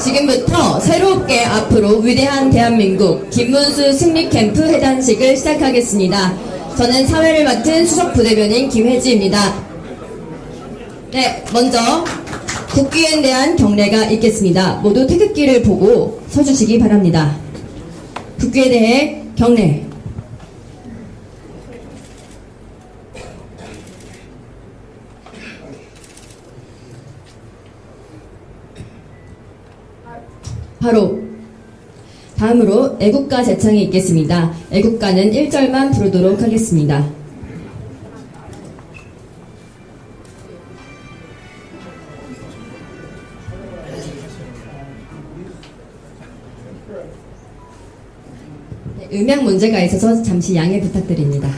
지금부터 새롭게 앞으로 위대한 대한민국 김문수 승리캠프 해단식을 시작하겠습니다. 저는 사회를 맡은 수석부대변인 김혜지입니다. 네, 먼저 국기에 대한 경례가 있겠습니다. 모두 태극기를 보고 서주시기 바랍니다. 국기에 대해 경례. 바로 다음으로 애국가 제창이 있겠습니다. 애국가는 1절만 부르도록 하겠습니다. 네, 음향 문제가 있어서 잠시 양해 부탁드립니다.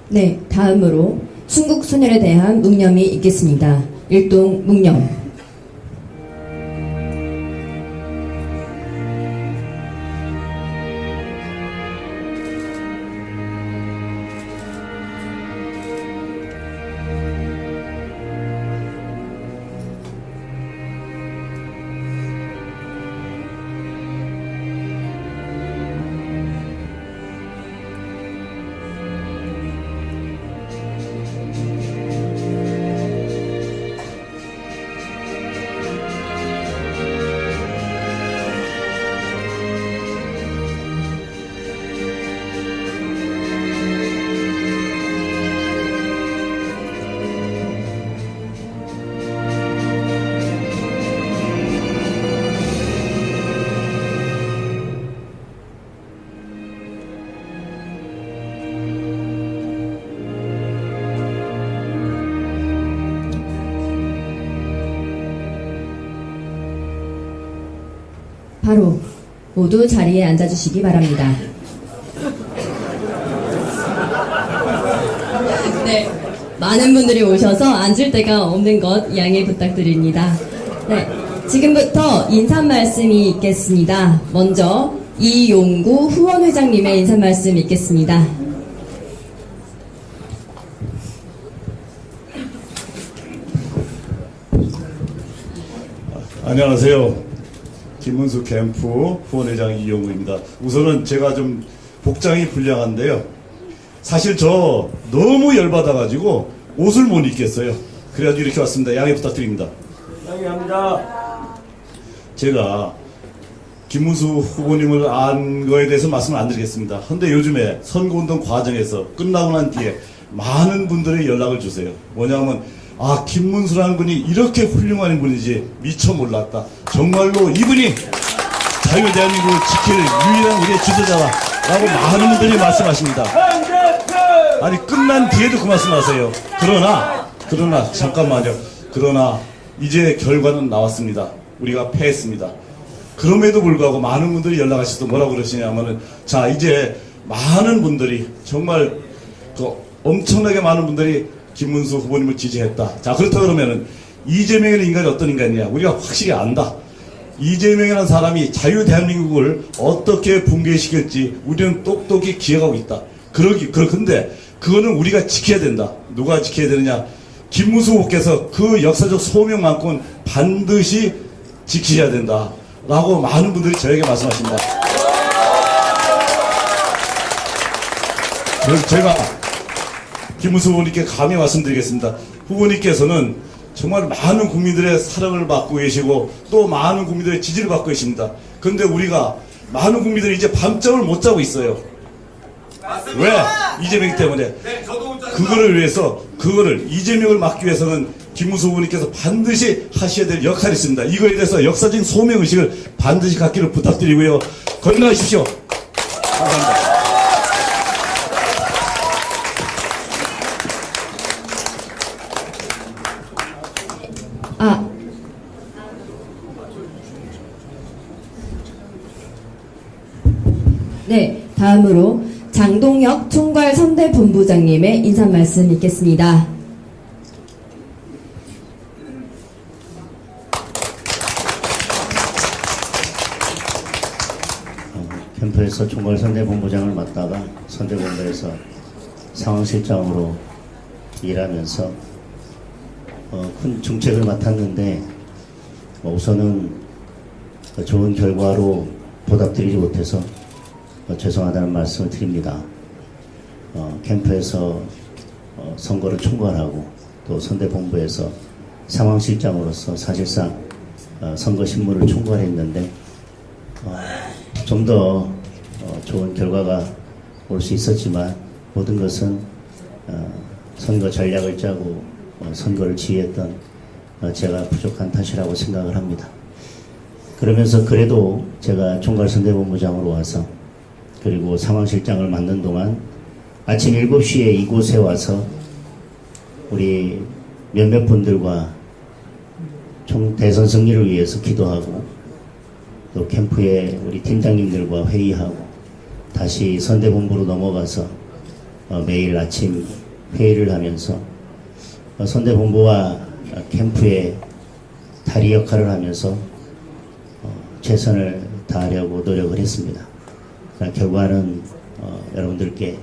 네, 다음으로 순국 소년에 대한 묵념이 있겠습니다. 일동 묵념. 바로 모두 자리에 앉아주시기 바랍니다. 네, 많은 분들이 오셔서 앉을 데가 없는 것 양해 부탁드립니다. 네, 지금부터 인사 말씀이 있겠습니다. 먼저 이용구 후원회장님의 인사 말씀 있겠습니다. 안녕하세요. 김문수 캠프 후원회장 이용구입니다. 우선은 제가 좀 복장이 불량한데요. 사실 저 너무 열받아가지고 옷을 못 입겠어요. 그래가지고 이렇게 왔습니다. 양해 부탁드립니다. 양해합니다. 제가 김문수 후보님을 안 거에 대해서 말씀을 안 드리겠습니다. 근데 요즘에 선거운동 과정에서 끝나고 난 뒤에 많은 분들의 연락을 주세요. 뭐냐면 아, 김문수라는 분이 이렇게 훌륭한 분이지 미처 몰랐다. 정말로 이분이 자유 대한민국을 지킬 유일한 우리의 지도자라고 많은 분들이 말씀하십니다. 아니 끝난 뒤에도 그 말씀하세요. 그러나 잠깐만요. 그러나 이제 결과는 나왔습니다. 우리가 패했습니다. 그럼에도 불구하고 많은 분들이 연락하셔서 뭐라고 그러시냐면은 자 이제 많은 분들이 정말 엄청나게 많은 분들이 김문수 후보님을 지지했다. 자 그렇다 그러면은 이재명이라는 인간이 어떤 인간이냐 우리가 확실히 안다. 이재명이라는 사람이 자유 대한민국을 어떻게 붕괴시킬지 우리는 똑똑히 기억하고 있다. 근데 그거는 우리가 지켜야 된다. 누가 지켜야 되느냐? 김무수 후보께서 그 역사적 소명만큼은 반드시 지키셔야 된다라고 많은 분들이 저에게 말씀하십니다. 그래서 제가 김무수 후보님께 감히 말씀드리겠습니다. 후보님께서는 정말 많은 국민들의 사랑을 받고 계시고 또 많은 국민들의 지지를 받고 계십니다. 그런데 우리가 많은 국민들이 이제 밤잠을 못 자고 있어요. 왜? 이재명 때문에. 그거를 위해서, 그거를 이재명을 막기 위해서는 김무수 후보님께서 반드시 하셔야 될 역할이 있습니다. 이거에 대해서 역사적인 소명의식을 반드시 갖기를 부탁드리고요. 건강하십시오. 감사합니다. 네, 다음으로 장동혁 총괄 선대본부장님의 인사 말씀 있겠습니다. 캠프에서 총괄 선대본부장을 맡다가 선대본부에서 상황실장으로 일하면서 큰 중책을 맡았는데 우선은 좋은 결과로 보답드리지 못해서 죄송하다는 말씀을 드립니다. 캠프에서 선거를 총괄하고 또 선대본부에서 상황실장으로서 사실상 선거 신문을 총괄했는데 좀 더 좋은 결과가 올 수 있었지만 모든 것은 선거 전략을 짜고 선거를 지휘했던 제가 부족한 탓이라고 생각을 합니다. 그러면서 그래도 제가 총괄선대본부장으로 와서 그리고 상황실장을 맡는 동안 아침 7시에 이곳에 와서 우리 몇몇 분들과 총 대선 승리를 위해서 기도하고 또 캠프에 우리 팀장님들과 회의하고 다시 선대본부로 넘어가서 매일 아침 회의를 하면서 선대본부와 캠프의 다리 역할을 하면서 최선을 다하려고 노력을 했습니다. 결과는 여러분들께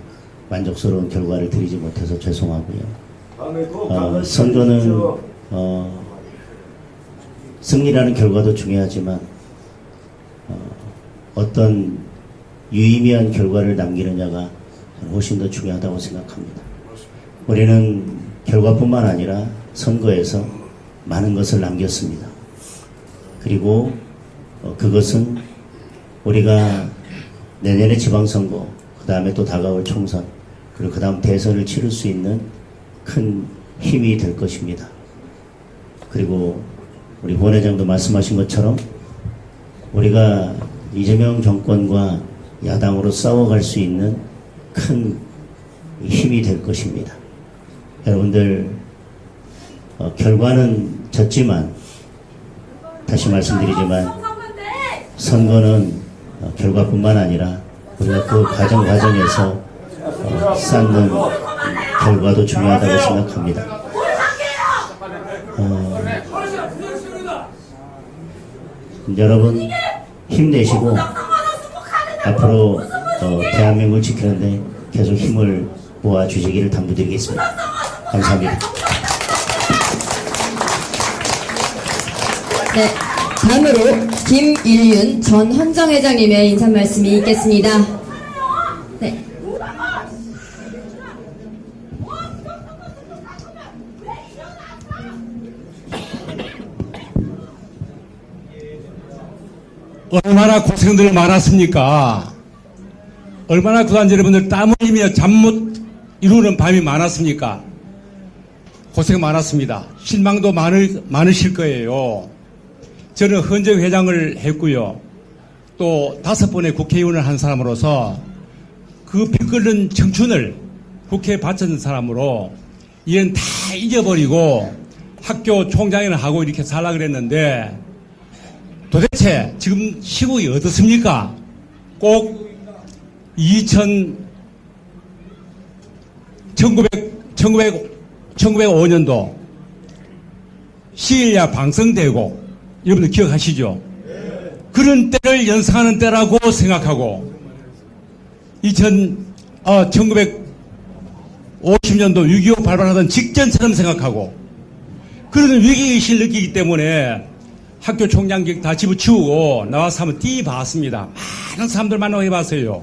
만족스러운 결과를 드리지 못해서 죄송하고요. 선거는 승리라는 결과도 중요하지만 어떤 유의미한 결과를 남기느냐가 훨씬 더 중요하다고 생각합니다. 우리는 결과뿐만 아니라 선거에서 많은 것을 남겼습니다. 그리고 그것은 우리가 내년에 지방선거, 그 다음에 또 다가올 총선, 그리고 그 다음 대선을 치를 수 있는 큰 힘이 될 것입니다. 그리고 우리 본 회장도 말씀하신 것처럼 우리가 이재명 정권과 야당으로 싸워갈 수 있는 큰 힘이 될 것입니다. 여러분들 결과는 졌지만 다시 말씀드리지만 선거는 결과뿐만 아니라 우리가 그 과정에서 쌓는 결과도 중요하다고 생각합니다. 여러분 힘내시고 앞으로 대한민국을 지키는데 계속 힘을 모아주시기를 당부드리겠습니다. 감사합니다. 네, 다음으로 김일윤 전 헌정회장님의 인사 말씀이 있겠습니다. 네. 얼마나 고생들 많았습니까? 얼마나 구단 여러분들 땀을 흘리며 잠 못 이루는 밤이 많았습니까? 고생 많았습니다. 실망도 많으실 거예요. 저는 헌정 회장을 했고요. 또 5번의 국회의원을 한 사람으로서 그 피 끓는 청춘을 국회에 바쳤는 사람으로 이런 다 잊어버리고 학교 총장을 하고 이렇게 살라 그랬는데 도대체 지금 시국이 어떻습니까? 꼭 1905년도 시일야 방성되고 여러분들 기억하시죠? 그런 때를 연상하는 때라고 생각하고 1905 50년도 6.25 발발하던 직전처럼 생각하고 그런 위기의식을 느끼기 때문에 학교 총장직 다 집어치우고 나와서 한번 뛰어봤습니다. 많은 사람들 만나해봤어요.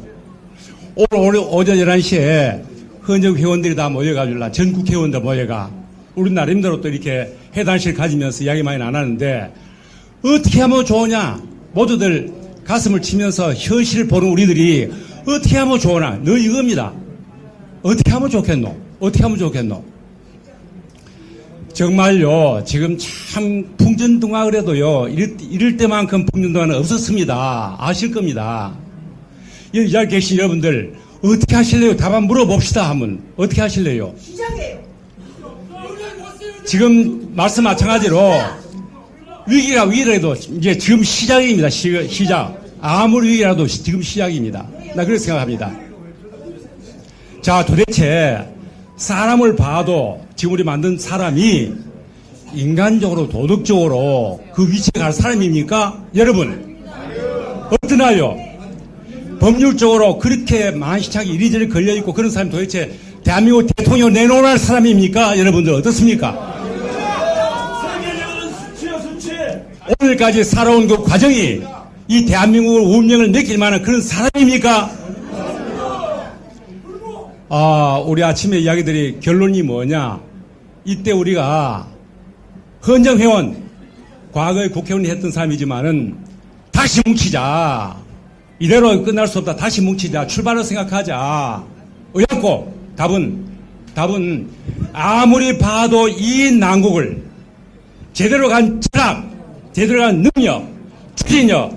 오늘 오전 11시에 헌정 회원들이 다 모여가지고 전 국회의원들 모여가 우리 나름대로 또 이렇게 회담실 가지면서 이야기 많이 나눴는데 어떻게 하면 좋으냐 모두들 가슴을 치면서 현실을 보는 우리들이 어떻게 하면 좋으나 너 이겁니다. 어떻게 하면 좋겠노? 어떻게 하면 좋겠노? 정말요 지금 참 풍전등화 그래도요 이럴 때만큼 풍전등화는 없었습니다. 아실 겁니다. 여기 이 자리에 계신 여러분들 어떻게 하실래요? 답 한번 물어봅시다 하면 어떻게 하실래요? 지금 말씀 마찬가지로 위기가 위기라도 이제 지금 시작입니다. 시작. 아무리 위기라도 지금 시작입니다. 나 그렇게 생각합니다. 자, 도대체 사람을 봐도 지금 우리 만든 사람이 인간적으로 도덕적으로 그 위치에 갈 사람입니까? 여러분 어떠나요? 법률적으로 그렇게 만시창이 이리저리 걸려있고 그런 사람이 도대체 대한민국 대통령 내놓을 사람입니까? 여러분들 어떻습니까? 오늘까지 살아온 그 과정이 이 대한민국의 운명을 느낄 만한 그런 사람입니까? 우리 아침에 이야기들이 결론이 뭐냐? 이때 우리가 헌정회원, 과거에 국회의원이 했던 사람이지만은 다시 뭉치자. 이대로 끝날 수 없다. 다시 뭉치자. 출발을 생각하자. 의였고 답은 아무리 봐도 이 난국을 제대로 간 철학, 제대로 간 능력, 추진력,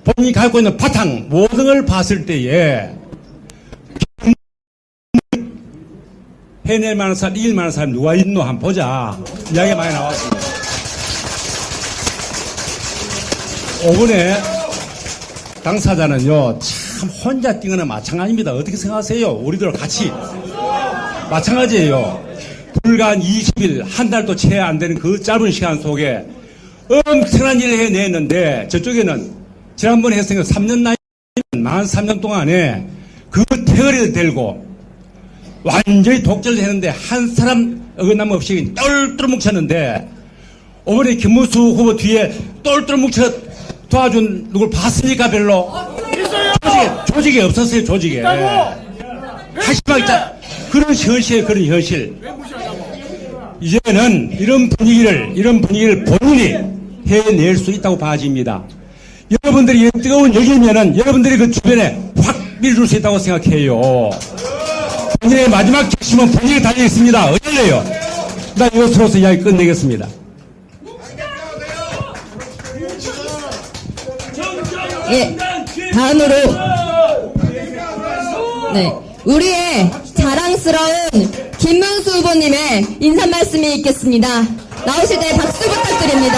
본인이 갖고 있는 바탕 모든 걸 봤을 때에 해낼 만한 사람, 이길 만한 사람 누가 있노 한번 보자. 이야기가 많이 나왔습니다. 5분에 당사자는요 참 혼자 뛰거나 마찬가지입니다. 어떻게 생각하세요? 우리들 같이 마찬가지예요. 불과 20일 한 달도 채 안 되는 그 짧은 시간 속에 엄청난 일을 해냈는데 저쪽에는 지난번에 했으니까 3년 나이 만 3년 동안에 그 태거리를 들고 완전히 독재를 했는데 한 사람 어긋남 없이 똘똘 뭉쳤는데 이번에 김문수 후보 뒤에 똘똘 뭉쳐 도와준 누굴 봤습니까? 별로 조직이 없었어요. 조직에 한심하게 있다. 그런 현실 그런 현실 이제는 이런 분위기를 본인이 해낼 수 있다고 봐집니다. 여러분들이 뜨거운 여기면은 여러분들이 그 주변에 확 밀어줄 수 있다고 생각해요. 본인의 마지막 결심은 본인이 달려있습니다. 어쩔래요? 나 이것으로서 이야기 끝내겠습니다. 예, 다음으로 네, 우리의 자랑스러운 김문수 후보님의 인사 말씀이 있겠습니다. 나오실 때 박수 부탁드립니다.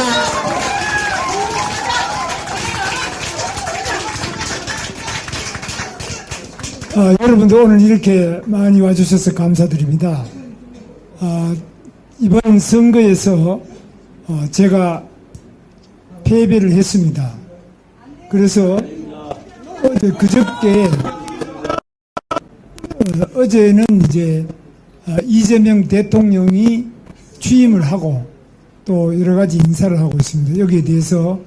여러분들 오늘 이렇게 많이 와주셔서 감사드립니다. 이번 선거에서 제가 패배를 했습니다. 그래서 그저께 어제는 이제 이재명 대통령이 취임을 하고 또 여러 가지 인사를 하고 있습니다. 여기에 대해서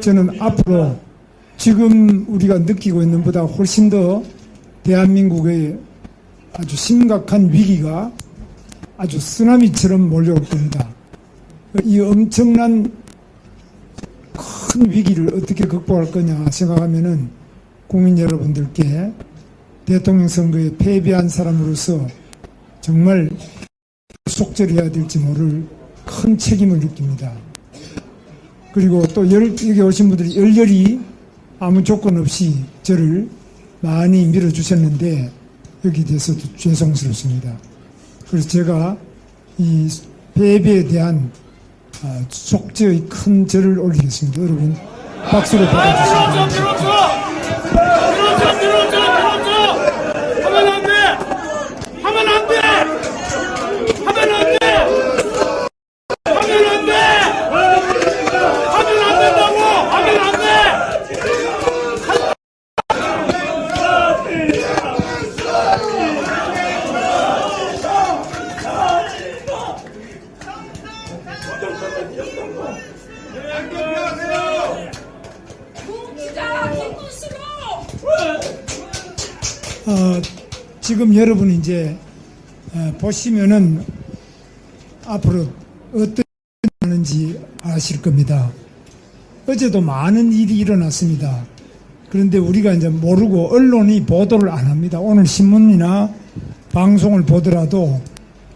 저는 앞으로 지금 우리가 느끼고 있는 보다 훨씬 더 대한민국의 아주 심각한 위기가 아주 쓰나미처럼 몰려올 겁니다. 이 엄청난 큰 위기를 어떻게 극복할 거냐 생각하면은 국민 여러분들께 대통령 선거에 패배한 사람으로서 정말 속절해야 될지 모를 큰 책임을 느낍니다. 그리고 또 여기 오신 분들이 열렬히 아무 조건 없이 저를 많이 밀어주셨는데 여기에 대해서도 죄송스럽습니다. 그래서 제가 이 패배에 대한 속죄의 큰 절을 올리겠습니다. 여러분 박수로 받아주시기 바랍니다. 지금 여러분 이제 보시면은 앞으로 어떤 일이 하는지 아실 겁니다. 어제도 많은 일이 일어났습니다. 그런데 우리가 이제 모르고 언론이 보도를 안 합니다. 오늘 신문이나 방송을 보더라도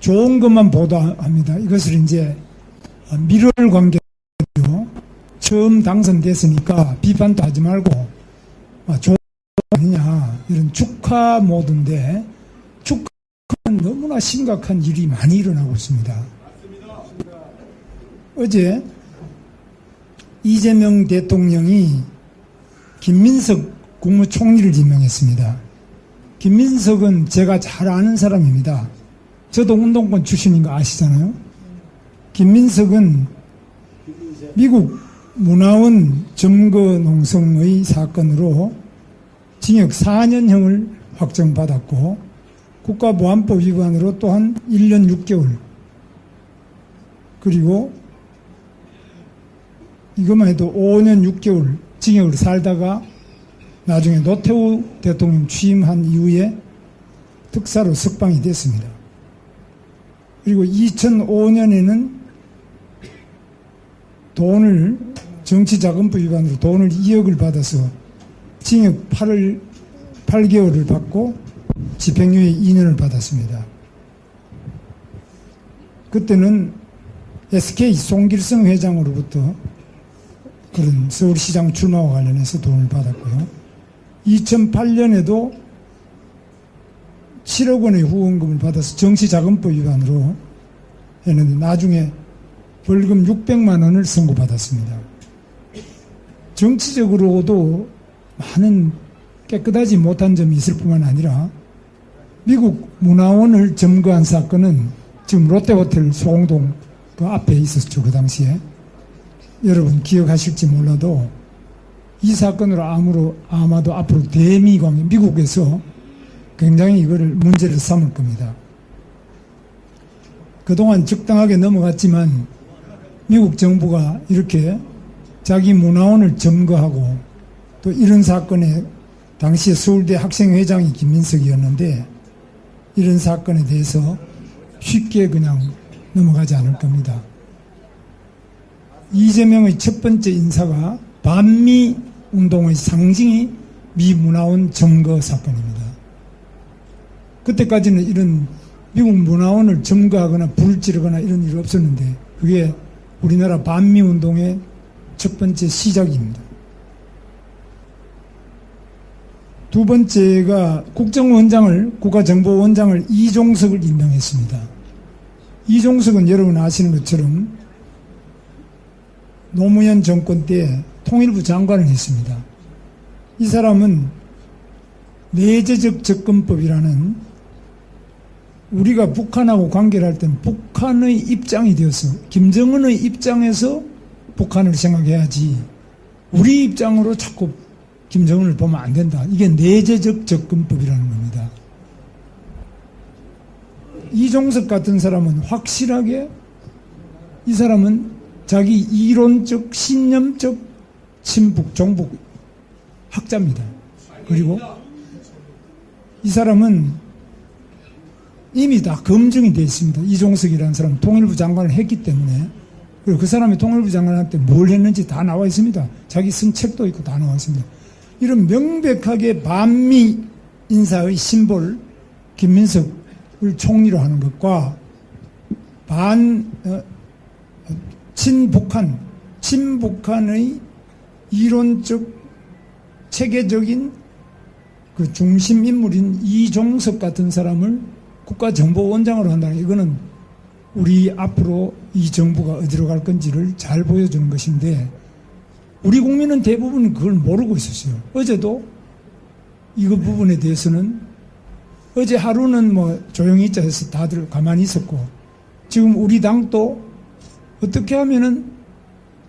좋은 것만 보도합니다. 이것을 이제 밀월 관계로 처음 당선됐으니까 비판도 하지 말고 좋은 거 아니냐 이런 축하 모드인데 축하는 너무나 심각한 일이 많이 일어나고 있습니다. 어제 이재명 대통령이 김민석 국무총리를 임명했습니다. 김민석은 제가 잘 아는 사람입니다. 저도 운동권 출신인 거 아시잖아요. 김민석은 미국 문화원 점거 농성의 사건으로 징역 4년형을 확정받았고 국가보안법 위반으로 또한 1년 6개월 그리고 이것만 해도 5년 6개월 징역을 살다가 나중에 노태우 대통령 취임한 이후에 특사로 석방이 됐습니다. 그리고 2005년에는 돈을 정치자금법 위반으로 돈을 2억을 받아서 징역 8개월을 받고 집행유예 2년을 받았습니다. 그때는 SK 송길성 회장으로부터 그런 서울시장 출마와 관련해서 돈을 받았고요. 2008년에도 7억 원의 후원금을 받아서 정치자금법 위반으로 했는데 나중에 벌금 600만 원을 선고받았습니다. 정치적으로도 많은 깨끗하지 못한 점이 있을 뿐만 아니라 미국 문화원을 점거한 사건은 지금 롯데호텔 소공동 그 앞에 있었죠. 그 당시에. 여러분 기억하실지 몰라도 이 사건으로 아마도 앞으로 대미 관계, 미국에서 굉장히 이거를 문제를 삼을 겁니다. 그동안 적당하게 넘어갔지만 미국 정부가 이렇게 자기 문화원을 점거하고 또 이런 사건에 당시에 서울대 학생회장이 김민석이었는데 이런 사건에 대해서 쉽게 그냥 넘어가지 않을 겁니다. 이재명의 첫 번째 인사가 반미 운동의 상징이 미 문화원 점거 사건입니다. 그때까지는 이런 미국 문화원을 점거하거나 불을 지르거나 이런 일이 없었는데 그게 우리나라 반미 운동의 첫 번째 시작입니다. 두 번째가 국가정보원장을 이종석을 임명했습니다. 이종석은 여러분 아시는 것처럼 노무현 정권 때 통일부 장관을 했습니다. 이 사람은 내재적 접근법이라는 우리가 북한하고 관계를 할 때는 북한의 입장이 되어서 김정은의 입장에서 북한을 생각해야지 우리 입장으로 자꾸 김정은을 보면 안 된다. 이게 내재적 접근법이라는 겁니다. 이종석 같은 사람은 확실하게 이 사람은 자기 이론적 신념적 친북 종북 학자입니다. 그리고 이 사람은 이미 다 검증이 되어 있습니다. 이종석이라는 사람은 통일부 장관을 했기 때문에 그리고 그 사람이 통일부 장관한테 뭘 했는지 다 나와 있습니다. 자기 쓴 책도 있고 다 나와 있습니다. 이런 명백하게 반미 인사의 심볼 김민석을 총리로 하는 것과 친북한의 이론적 체계적인 그 중심 인물인 이종석 같은 사람을 국가정보원장으로 한다는 이거는 우리 앞으로 이 정부가 어디로 갈 건지를 잘 보여주는 것인데 우리 국민은 대부분 그걸 모르고 있었어요. 어제도 이거 부분에 대해서는 어제 하루는 뭐 조용히 있자 해서 다들 가만히 있었고 지금 우리 당도 어떻게 하면은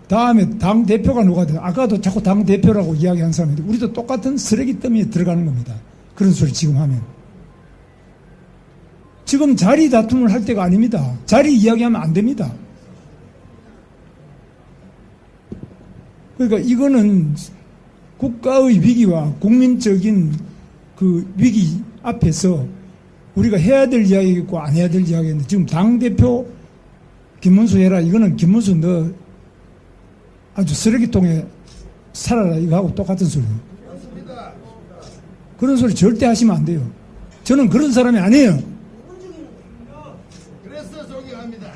다음에 당 대표가 누가 돼요? 아까도 자꾸 당 대표라고 이야기한 사람인데 우리도 똑같은 쓰레기 더미에 들어가는 겁니다. 그런 소리 지금 하면. 지금 자리 다툼을 할 때가 아닙니다. 자리 이야기하면 안 됩니다. 그러니까 이거는 국가의 위기와 국민적인 그 위기 앞에서 우리가 해야 될 이야기 있고 안 해야 될 이야기 있는데 지금 당대표 김문수 해라. 이거는 김문수 너 아주 쓰레기통에 살아라. 이거하고 똑같은 소리예요. 그런 소리 절대 하시면 안 돼요. 저는 그런 사람이 아니에요. 그래서 존경합니다.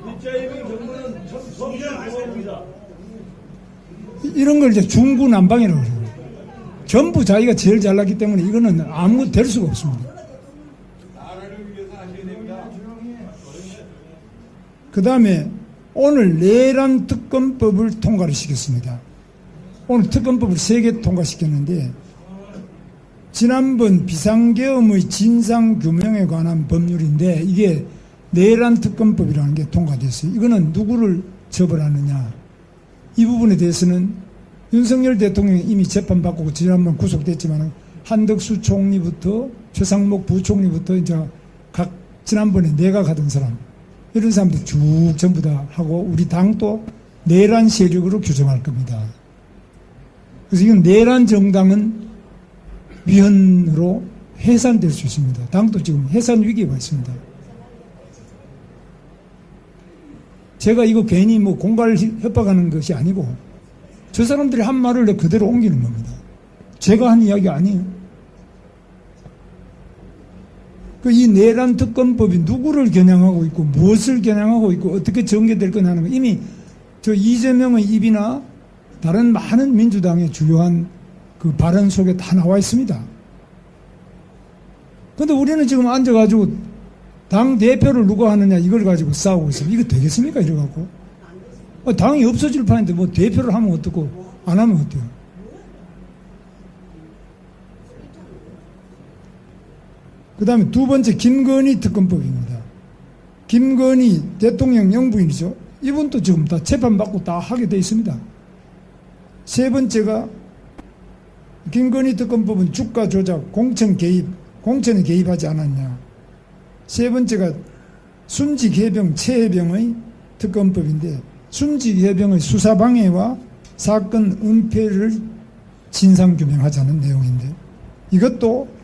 민자임의 경우는 성경입니다. 이런 걸 이제 중구난방이라고 그래요. 전부 자기가 제일 잘났기 때문에 이거는 아무것도 될 수가 없습니다. 그 다음에 오늘 내란 특검법을 통과를 시켰습니다. 오늘 특검법을 3개 통과시켰는데 지난번 비상계엄의 진상규명에 관한 법률인데 이게 내란 특검법이라는 게 통과됐어요. 이거는 누구를 처벌하느냐. 이 부분에 대해서는 윤석열 대통령이 이미 재판받고 지난번 구속됐지만 한덕수 총리부터 최상목 부총리부터 이제 각 지난번에 내각 하던 사람 이런 사람들 쭉 전부 다 하고 우리 당도 내란 세력으로 규정할 겁니다. 그래서 이건 내란 정당은 위헌으로 해산될 수 있습니다. 당도 지금 해산 위기가 있습니다. 제가 이거 괜히 뭐 공갈 협박하는 것이 아니고 저 사람들이 한 말을 그대로 옮기는 겁니다. 제가 한 이야기 아니에요. 이 내란 특검법이 누구를 겨냥하고 있고 무엇을 겨냥하고 있고 어떻게 전개될 거냐 하는 거 이미 저 이재명의 입이나 다른 많은 민주당의 주요한 그 발언 속에 다 나와 있습니다. 그런데 우리는 지금 앉아가지고 당 대표를 누가 하느냐 이걸 가지고 싸우고 있어요. 이거 되겠습니까? 이래갖고 당이 없어질 판인데 뭐 대표를 하면 어떻고 안 하면 어때요? 그 다음에 두 번째 김건희 특검법입니다. 김건희 대통령 영부인이죠. 이분도 지금 다 재판받고 다 하게 돼 있습니다. 세 번째가 김건희 특검법은 주가 조작, 공천 개입, 공천에 개입하지 않았냐. 세 번째가 순직해병, 최해병의 특검법인데 순직해병의 수사방해와 사건 은폐를 진상규명하자는 내용인데 이것도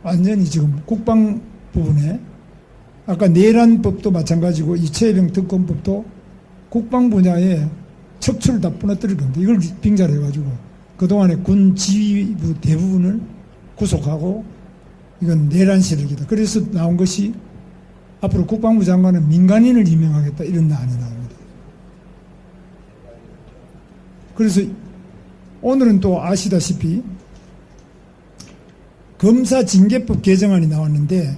완전히 지금 국방 부분에 아까 내란법도 마찬가지고 이 최해병 특검법도 국방 분야에 척추를 다 부러뜨릴 겁니다. 이걸 빙자를 해가지고 그동안에 군 지휘부 대부분을 구속하고 이건 내란 세력이다. 그래서 나온 것이 앞으로 국방부 장관은 민간인을 임명하겠다 이런 안이 나옵니다. 그래서 오늘은 또 아시다시피 검사징계법 개정안이 나왔는데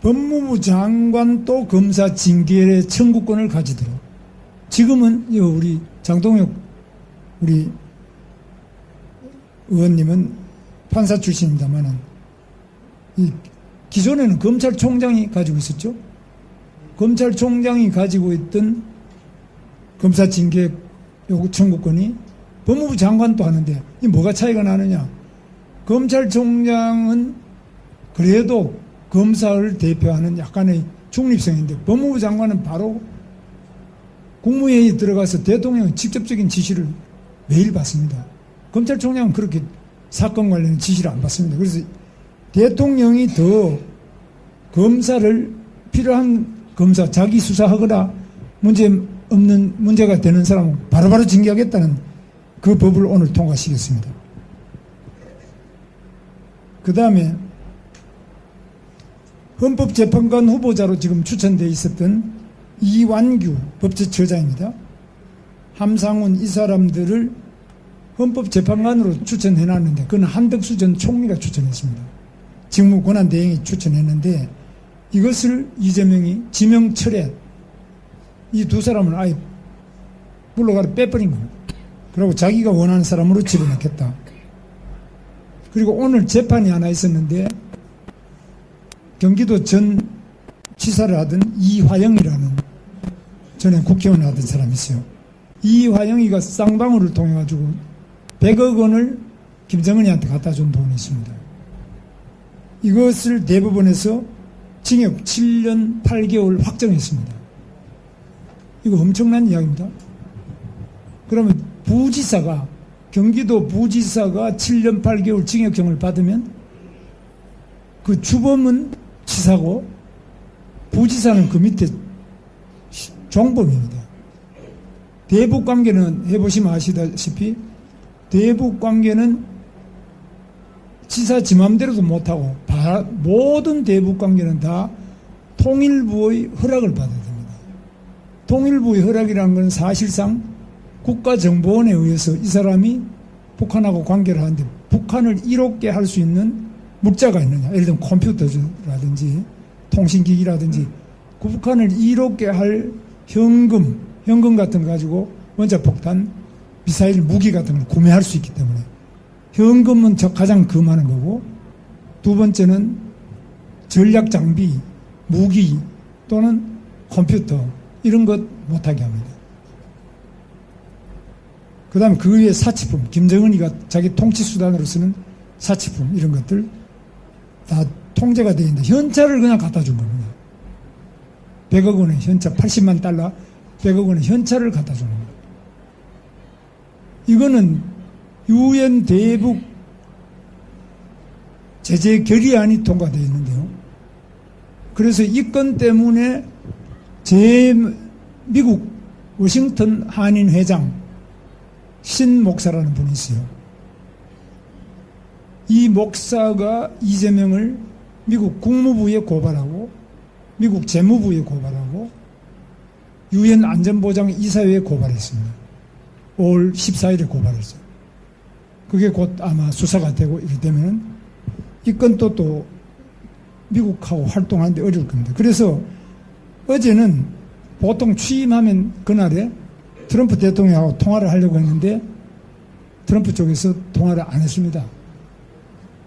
법무부 장관도 검사징계의 청구권을 가지도록 지금은 우리 장동혁 우리 의원님은 판사 출신입니다만은 이 기존에는 검찰총장이 가지고 있었죠. 검찰총장이 가지고 있던 검사징계 요구 청구권이 법무부 장관도 하는데 이 뭐가 차이가 나느냐? 검찰총장은 그래도 검사를 대표하는 약간의 중립성인데 법무부 장관은 바로 국무회의에 들어가서 대통령의 직접적인 지시를 매일 받습니다. 검찰총장은 그렇게 사건 관련 지시를 안 받습니다. 그래서 대통령이 더 검사를 필요한 검사 자기 수사하거나 문제가 되는 사람은 바로바로 징계하겠다는 그 법을 오늘 통과시켰습니다. 그 다음에 헌법재판관 후보자로 지금 추천되어 있었던 이완규 법제처장입니다. 함상훈 이 사람들을 헌법재판관으로 추천해놨는데 그건 한덕수 전 총리가 추천했습니다. 직무 권한 대행이 추천했는데 이것을 이재명이 지명 철회 이 두 사람을 아예 물러가려 빼버린 겁니다. 그리고 자기가 원하는 사람으로 집어넣겠다. 그리고 오늘 재판이 하나 있었는데 경기도 전 지사를 하던 이화영이라는 전에 국회의원을 하던 사람이 있어요. 이화영이가 쌍방울을 통해 가지고 100억 원을 김정은이한테 갖다 준 돈이 있습니다. 이것을 대법원에서 징역 7년 8개월 확정했습니다. 이거 엄청난 이야기입니다. 그러면 부지사가, 경기도 부지사가 7년 8개월 징역형을 받으면 그 주범은 지사고 부지사는 그 밑에 종범입니다. 대북관계는 해보시면 아시다시피 대북관계는 지사 지 맘대로도 못하고 모든 대북관계는 다 통일부의 허락을 받아야 됩니다. 통일부의 허락이라는 건 사실상 국가정보원에 의해서 이 사람이 북한하고 관계를 하는데 북한을 이롭게 할 수 있는 물자가 있느냐, 예를 들면 컴퓨터라든지 통신기기라든지 그 북한을 이롭게 할 현금 같은 거 가지고 원자폭탄, 미사일, 무기 같은 걸 구매할 수 있기 때문에 현금은 가장 금하는 거고, 두 번째는 전략 장비, 무기 또는 컴퓨터 이런 것 못하게 합니다. 그 다음에 그 위에 사치품, 김정은이가 자기 통치수단으로 쓰는 사치품 이런 것들 다 통제가 되어 있는데 현찰을 그냥 갖다 준 겁니다. 100억 원의 현찰, 80만 달러 100억 원의 현찰을 갖다 준 겁니다. 이거는 유엔 대북 제재 결의안이 통과되어 있는데요. 그래서 이 건 때문에 미국 워싱턴 한인 회장 신 목사라는 분이 있어요. 이 목사가 이재명을 미국 국무부에 고발하고 미국 재무부에 고발하고 유엔 안전보장 이사회에 고발했습니다. 5월 14일에 고발했어요. 그게 곧 아마 수사가 되고 이렇게 되면은 이 건도 또 미국하고 활동하는데 어려울 겁니다. 그래서 어제는 보통 취임하면 그날에 트럼프 대통령하고 통화를 하려고 했는데 트럼프 쪽에서 통화를 안 했습니다.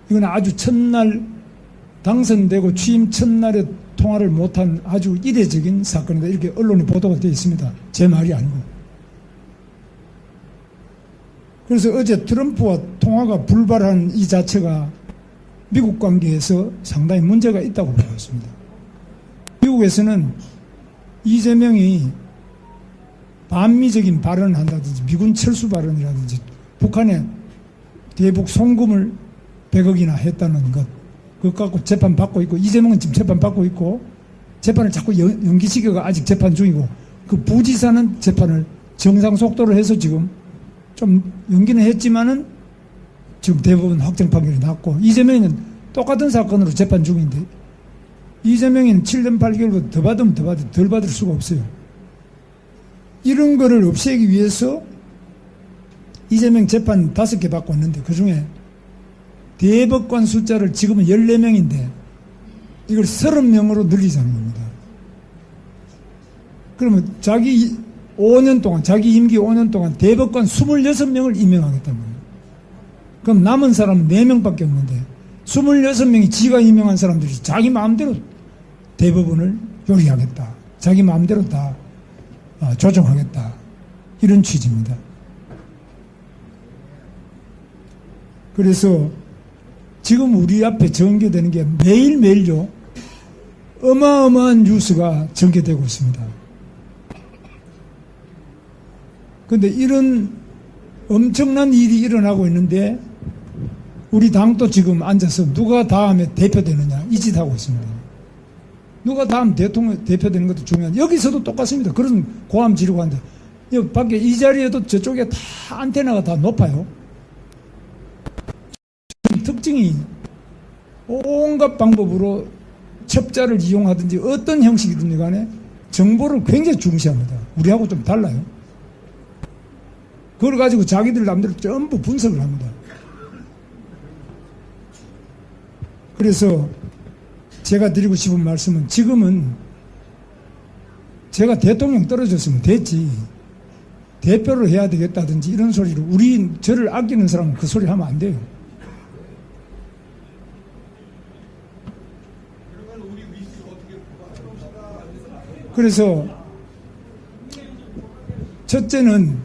이건 아주 첫날 당선되고 취임 첫날에 통화를 못한 아주 이례적인 사건이다. 이렇게 언론에 보도가 되어 있습니다. 제 말이 아니고. 그래서 어제 트럼프와 통화가 불발한 이 자체가 미국 관계에서 상당히 문제가 있다고 보고 있습니다. 미국에서는 이재명이 반미적인 발언을 한다든지 미군 철수 발언이라든지 북한에 대북 송금을 100억이나 했다는 것, 그것 갖고 재판 받고 있고, 이재명은 지금 재판 받고 있고 재판을 자꾸 연기시켜가 아직 재판 중이고, 그 부지사는 재판을 정상 속도로 해서 지금 좀 연기는 했지만은 지금 대부분 확정 판결이 났고, 이재명은 똑같은 사건으로 재판 중인데 이재명은 7년 8개월보다 더 받으면 덜 받을 수가 없어요. 이런 거를 없애기 위해서 이재명 재판 5개 받고 있는데 그 중에 대법관 숫자를 지금은 14명인데 이걸 30명으로 늘리자는 겁니다. 그러면 자기 5년 동안, 자기 임기 5년 동안 대법관 26명을 임명하겠다는 겁니다. 그럼 남은 사람은 4명밖에 없는데 26명이 지가 임명한 사람들이 자기 마음대로 대법원을 요리하겠다. 자기 마음대로 다 조정하겠다. 이런 취지입니다. 그래서 지금 우리 앞에 전개되는 게 매일매일요, 어마어마한 뉴스가 전개되고 있습니다. 그런데 이런 엄청난 일이 일어나고 있는데 우리 당도 지금 앉아서 누가 다음에 대표되느냐 이 짓 하고 있습니다. 누가 다음 대통령 대표되는 것도 중요한, 여기서도 똑같습니다. 그런 고함 지르고 하는데 여기 밖에 이 자리에도 저쪽에 다 안테나가 다 높아요. 특징이 온갖 방법으로 첩자를 이용하든지 어떤 형식이든 간에 정보를 굉장히 중시합니다. 우리하고 좀 달라요. 그걸 가지고 자기들 남대로 전부 분석을 합니다. 그래서 제가 드리고 싶은 말씀은, 지금은 제가 대통령 떨어졌으면 됐지, 대표를 해야 되겠다든지 이런 소리로, 저를 아끼는 사람은 그 소리 하면 안 돼요. 그래서 첫째는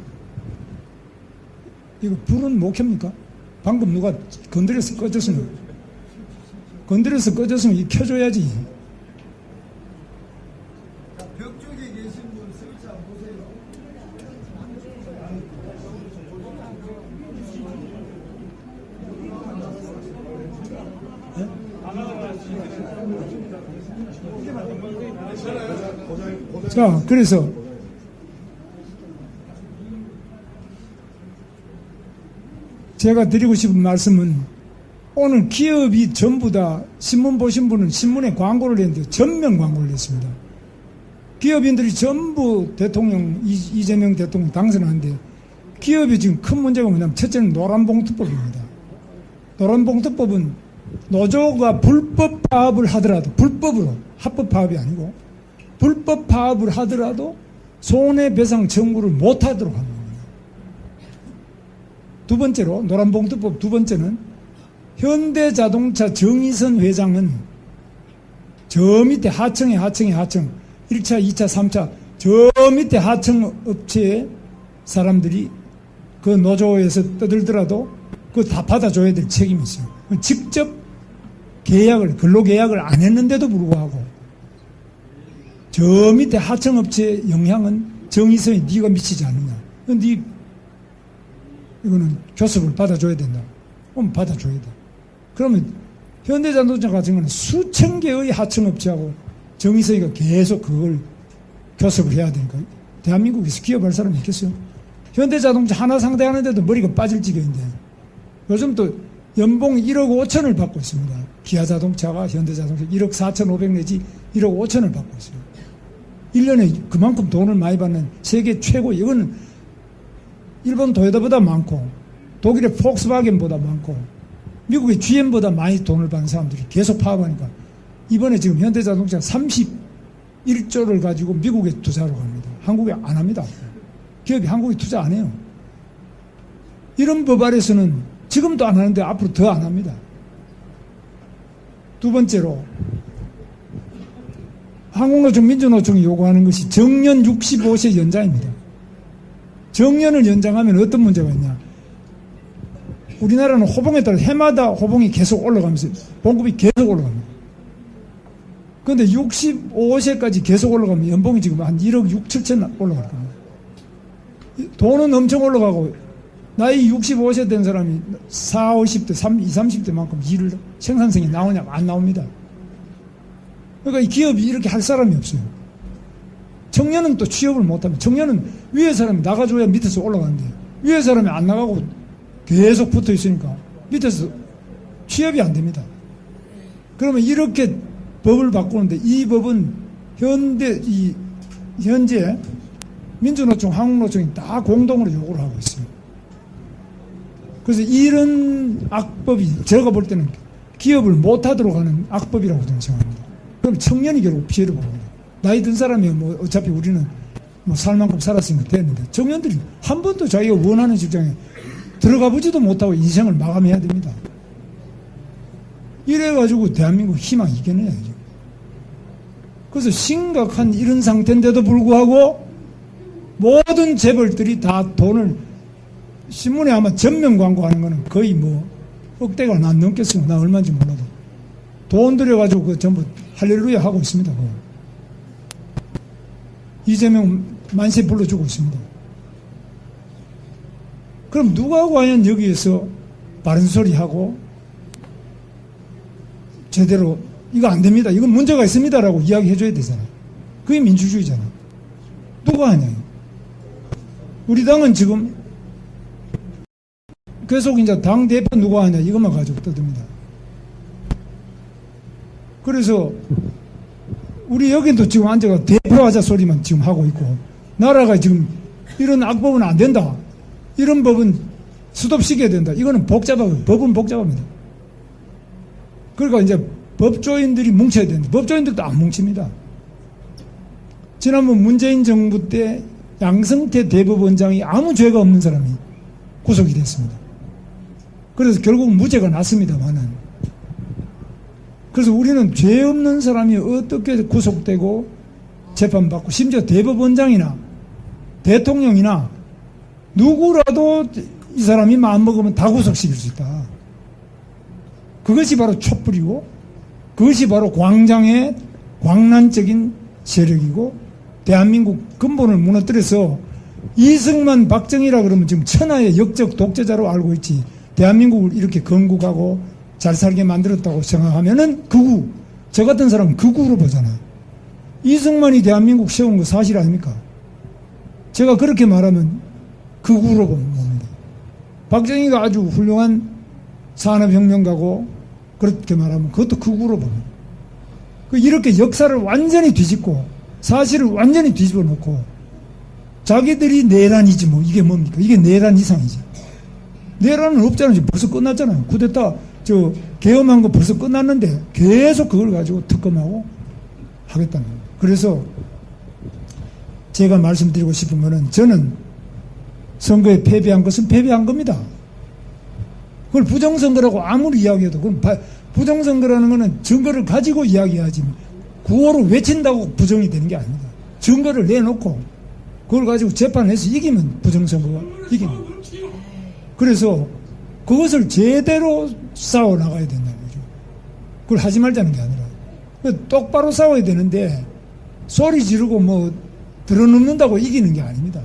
이거 불은 못 켭니까? 방금 누가 건드려서 꺼졌으면 건드려서 꺼졌으면 이 켜줘야지. 자, 그래서 제가 드리고 싶은 말씀은 오늘 기업이 전부 다 신문 보신 분은 신문에 광고를 했는데 전면 광고를 했습니다. 기업인들이 전부 대통령 이재명 대통령 당선하는데 기업이 지금 큰 문제가 뭐냐면 첫째는 노란봉투법입니다. 노란봉투법은 노조가 불법 파업을 하더라도 불법으로 합법 파업이 아니고 불법 파업을 하더라도 손해배상 청구를 못하도록 합니다. 두 번째로 노란봉투법 두 번째는 현대자동차 정의선 회장은 저 밑에 하청에 하청 1차, 2차, 3차 저 밑에 하청 업체의 사람들이 그 노조에서 떠들더라도 그거 다 받아줘야 될 책임이 있어요. 직접 근로계약을 안 했는데도 불구하고 저 밑에 하청업체의 영향은 정의선에 네가 미치지 않느냐. 근데 이거는 교섭을 받아줘야 된다. 그럼 받아줘야 돼. 그러면 현대자동차 같은 경우는 수천 개의 하청업체하고 정의선이가 계속 그걸 교섭을 해야 되니까 대한민국에서 기업할 사람이 있겠어요? 현대자동차 하나 상대하는데도 머리가 빠질 지경인데 요즘 또 연봉 1억 5천을 받고 있습니다. 기아자동차가 현대자동차 1억 4천5백 내지 1억 5천을 받고 있어요. 1년에 그만큼 돈을 많이 받는 세계 최고, 이거는 일본 토요타보다 많고 독일의 폭스바겐보다 많고 미국의 GM보다 많이 돈을 받는 사람들이 계속 파업하니까 이번에 지금 현대자동차 31조를 가지고 미국에 투자하러 갑니다. 한국에 안 합니다. 기업이 한국에 투자 안 해요. 이런 법 아래서는 지금도 안 하는데 앞으로 더 안 합니다. 두 번째로 한국노총 민주노총이 요구하는 것이 정년 65세 연장입니다. 정년을 연장하면 어떤 문제가 있냐. 우리나라는 호봉에 따라 해마다 호봉이 계속 올라가면서 봉급이 계속 올라갑니다. 그런데 65세까지 계속 올라가면 연봉이 지금 한 1억 6, 7천 올라갈 겁니다. 돈은 엄청 올라가고 나이 65세 된 사람이 40, 50대, 20, 30대만큼 일을 생산성이 나오냐? 안 나옵니다. 그러니까 이 기업이 이렇게 할 사람이 없어요. 청년은 또 취업을 못하면 청년은 위에 사람이 나가줘야 밑에서 올라가는데 위에 사람이 안 나가고 계속 붙어 있으니까 밑에서 취업이 안 됩니다. 그러면 이렇게 법을 바꾸는데 이 법은 현재 민주노총, 한국노총이 다 공동으로 요구를 하고 있어요. 그래서 이런 악법이 제가 볼 때는 기업을 못하도록 하는 악법이라고 저는 생각합니다. 그럼 청년이 결국 피해를 봅니다. 나이 든 사람이 뭐 어차피 우리는 뭐 살 만큼 살았으니까 됐는데 청년들이 한 번도 자기가 원하는 직장에 들어가 보지도 못하고 인생을 마감해야 됩니다. 이래가지고 대한민국 희망 이겨내야죠. 그래서 심각한 이런 상태인데도 불구하고 모든 재벌들이 다 돈을 신문에 아마 전면 광고하는 거는 거의 뭐 억대가 안 넘겠어요. 나 얼마인지 몰라도 돈 들여가지고 그 전부 할렐루야 하고 있습니다. 그거. 이재명 만세 불러주고 있습니다. 그럼 누가 과연 여기에서 바른 소리 하고 제대로 이거 안 됩니다. 이건 문제가 있습니다라고 이야기해 줘야 되잖아요. 그게 민주주의잖아요. 누가 하냐요. 우리 당은 지금 계속 이제 당 대표 누가 하냐 이것만 가지고 떠듭니다. 그래서 우리 여기도 지금 앉아가 대표하자 소리만 지금 하고 있고 나라가 지금 이런 악법은 안 된다. 이런 법은 스톱시켜야 된다. 이거는 복잡하고 법은 복잡합니다. 그러니까 이제 법조인들이 뭉쳐야 되는데 법조인들도 안 뭉칩니다. 지난번 문재인 정부 때 양성태 대법원장이 아무 죄가 없는 사람이 구속이 됐습니다. 그래서 결국 무죄가 났습니다만은 그래서 우리는 죄 없는 사람이 어떻게 구속되고 재판받고 심지어 대법원장이나 대통령이나 누구라도 이 사람이 마음먹으면 다 구속시킬 수 있다. 그것이 바로 촛불이고 그것이 바로 광장의 광란적인 세력이고 대한민국 근본을 무너뜨려서 이승만 박정희라 그러면 지금 천하의 역적 독재자로 알고 있지 대한민국을 이렇게 건국하고 잘 살게 만들었다고 생각하면은 극우, 저 같은 사람은 극우로 보잖아요. 이승만이 대한민국 세운 거 사실 아닙니까? 제가 그렇게 말하면 극우로 봅니다. 박정희가 아주 훌륭한 산업혁명가고 그렇게 말하면 그것도 극우로 봅니다. 이렇게 역사를 완전히 뒤집고 사실을 완전히 뒤집어 놓고 자기들이 내란이지 뭐 이게 뭡니까? 이게 내란 이상이지. 내란은 없잖아요. 지금 벌써 끝났잖아요. 쿠데타 계엄한 거 벌써 끝났는데 계속 그걸 가지고 특검하고 하겠다는 거예요. 그래서 제가 말씀드리고 싶은 거는 저는 선거에 패배한 것은 패배한 겁니다. 그걸 부정선거라고 아무리 이야기해도 그건 부정선거라는 거는 증거를 가지고 이야기하지 구호로 외친다고 부정이 되는 게 아닙니다. 증거를 내놓고 그걸 가지고 재판해서 이기면 부정선거가 이기는 거예요. 그래서 그것을 제대로 싸워 나가야 된다는 거죠. 그걸 하지 말자는 게 아니라 똑바로 싸워야 되는데 소리 지르고 뭐 들어눕는다고 이기는 게 아닙니다.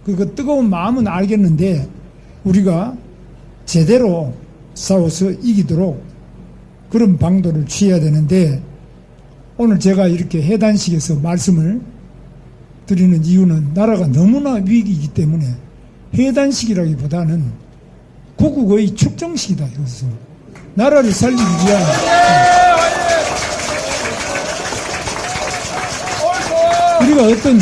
그 뜨거운 마음은 알겠는데 우리가 제대로 싸워서 이기도록 그런 방도를 취해야 되는데 오늘 제가 이렇게 해단식에서 말씀을 드리는 이유는 나라가 너무나 위기이기 때문에 해단식이라기보다는 구국의 축정식이다 이것은 나라를 살리기 위한 우리가 어떤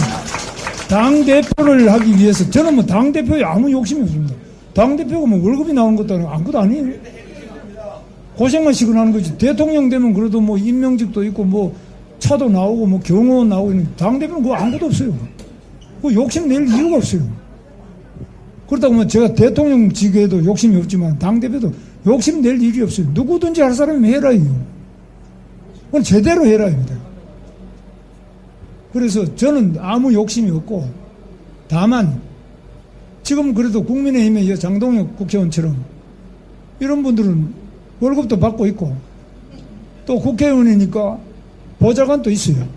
당대표를 하기 위해서 저는 뭐 당대표에 아무 욕심이 없습니다. 당대표가 뭐 월급이 나오는 것도 아니고 아무것도 아니에요. 고생만 시근하는 거지. 대통령 되면 그래도 뭐 임명직도 있고 뭐 차도 나오고 뭐 경호원 나오고 있는 당대표는 그거 아무것도 없어요. 그 욕심 낼 이유가 없어요. 그렇다고 뭐 제가 대통령직에도 욕심이 없지만 당대표도 욕심 낼 일이 없어요. 누구든지 할 사람이면 해라요. 그건 제대로 해라입니다. 그래서 저는 아무 욕심이 없고 다만 지금 그래도 국민의힘의 장동혁 국회의원처럼 이런 분들은 월급도 받고 있고 또 국회의원이니까 보좌관도 있어요.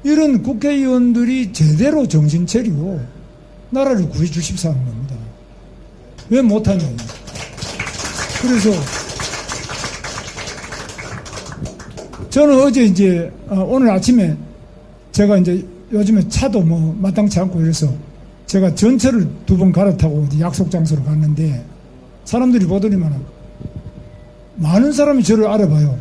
이런 국회의원들이 제대로 정신 차리고 나라를 구해주십사 하는 겁니다. 왜 못하냐고. 그래서 저는 어제 이제 오늘 아침에 제가 이제 요즘에 차도 뭐 마땅치 않고 이래서 제가 전철을 2번 갈아타고 어디 약속 장소로 갔는데 사람들이 보더니만 많은 사람이 저를 알아봐요.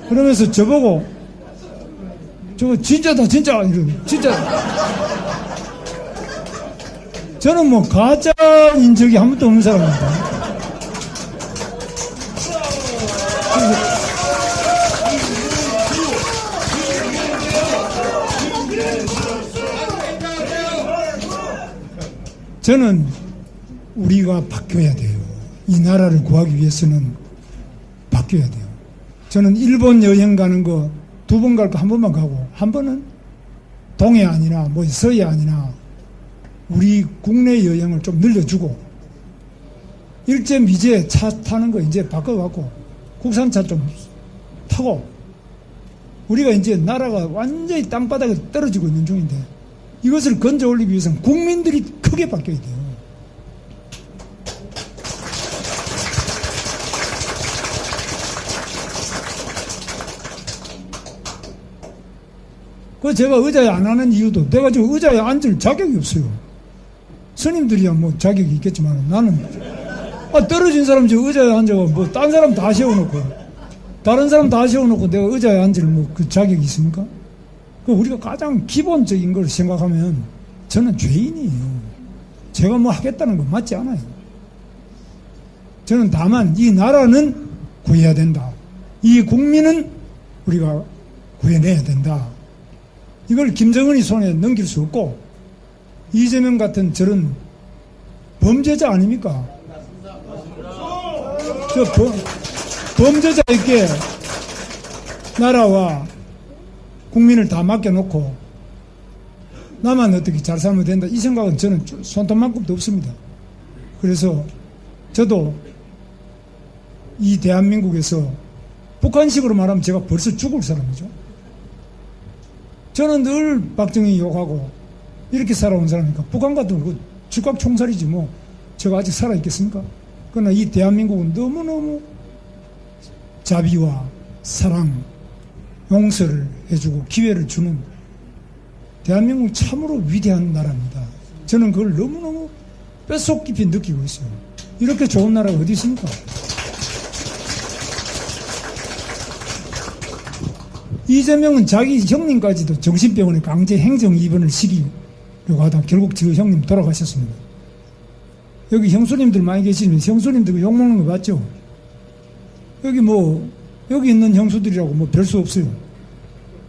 그러면서 저보고 저거 진짜다 진짜 이러고 진짜 저는 뭐 가짜인 적이 한 번도 없는 사람입니다. 저는 우리가 바뀌어야 돼요. 이 나라를 구하기 위해서는 바뀌어야 돼요. 저는 일본 여행 가는 거 2번 갈 거 1번만 가고 한 번은 동해 아니나 뭐 서해 아니나 우리 국내 여행을 좀 늘려주고 일제 미제 차 타는 거 이제 바꿔갖고 국산차 좀 타고 우리가 이제 나라가 완전히 땅바닥에 떨어지고 있는 중인데 이것을 건져 올리기 위해서는 국민들이 크게 바뀌어야 돼요. 그 제가 의자에 안 하는 이유도 내가 지금 의자에 앉을 자격이 없어요. 스님들이야 뭐 자격이 있겠지만 나는 떨어진 사람 지금 의자에 앉아가 뭐 딴 사람 다 세워놓고 다른 사람 다 세워놓고 내가 의자에 앉을 뭐 그 자격이 있습니까? 그 우리가 가장 기본적인 걸 생각하면 저는 죄인이에요. 제가 뭐 하겠다는 건 맞지 않아요. 저는 다만 이 나라는 구해야 된다. 이 국민은 우리가 구해내야 된다. 이걸 김정은이 손에 넘길 수 없고 이재명 같은 저런 범죄자 아닙니까? 저 범죄자에게 나라와 국민을 다 맡겨놓고 나만 어떻게 잘 살면 된다 이 생각은 저는 손톱만큼도 없습니다. 그래서 저도 이 대한민국에서 북한식으로 말하면 제가 벌써 죽을 사람이죠. 저는 늘 박정희 욕하고 이렇게 살아온 사람이니까 북한 같은 거 즉각 총살이지 뭐 제가 아직 살아있겠습니까? 그러나 이 대한민국은 너무너무 자비와 사랑, 용서를 해주고 기회를 주는 대한민국 참으로 위대한 나라입니다. 저는 그걸 너무너무 뼛속 깊이 느끼고 있어요. 이렇게 좋은 나라가 어디 있습니까? 이재명은 자기 형님까지도 정신병원에 강제 행정 입원을 시키려고 하다 결국 저 형님 돌아가셨습니다. 여기 형수님들 많이 계시면 형수님들 욕먹는 거 봤죠? 여기 있는 형수들이라고 뭐 별 수 없어요.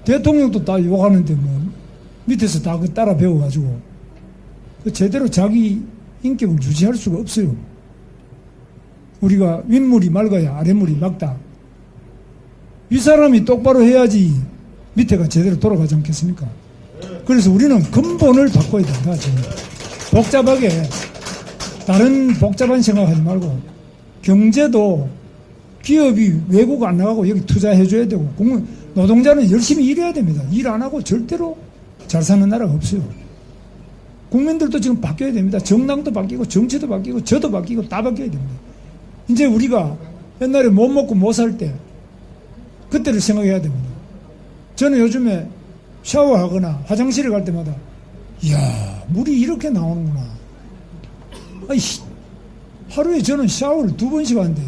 대통령도 다 욕하는데 뭐 밑에서 다 그 따라 배워가지고 제대로 자기 인격을 유지할 수가 없어요. 우리가 윗물이 맑아야 아랫물이 맑다. 윗사람이 똑바로 해야지 밑에가 제대로 돌아가지 않겠습니까? 그래서 우리는 근본을 바꿔야 된다. 지금 복잡하게 다른 복잡한 생각하지 말고 경제도 기업이 외국 안 나가고 여기 투자해줘야 되고 노동자는 열심히 일해야 됩니다. 일 안 하고 절대로 잘 사는 나라가 없어요. 국민들도 지금 바뀌어야 됩니다. 정당도 바뀌고 정치도 바뀌고 저도 바뀌고 다 바뀌어야 됩니다. 이제 우리가 옛날에 못 먹고 못 살 때 그때를 생각해야 됩니다. 저는 요즘에 샤워하거나 화장실에 갈 때마다 이야 물이 이렇게 나오는구나. 아이, 하루에 저는 샤워를 2번씩 하는데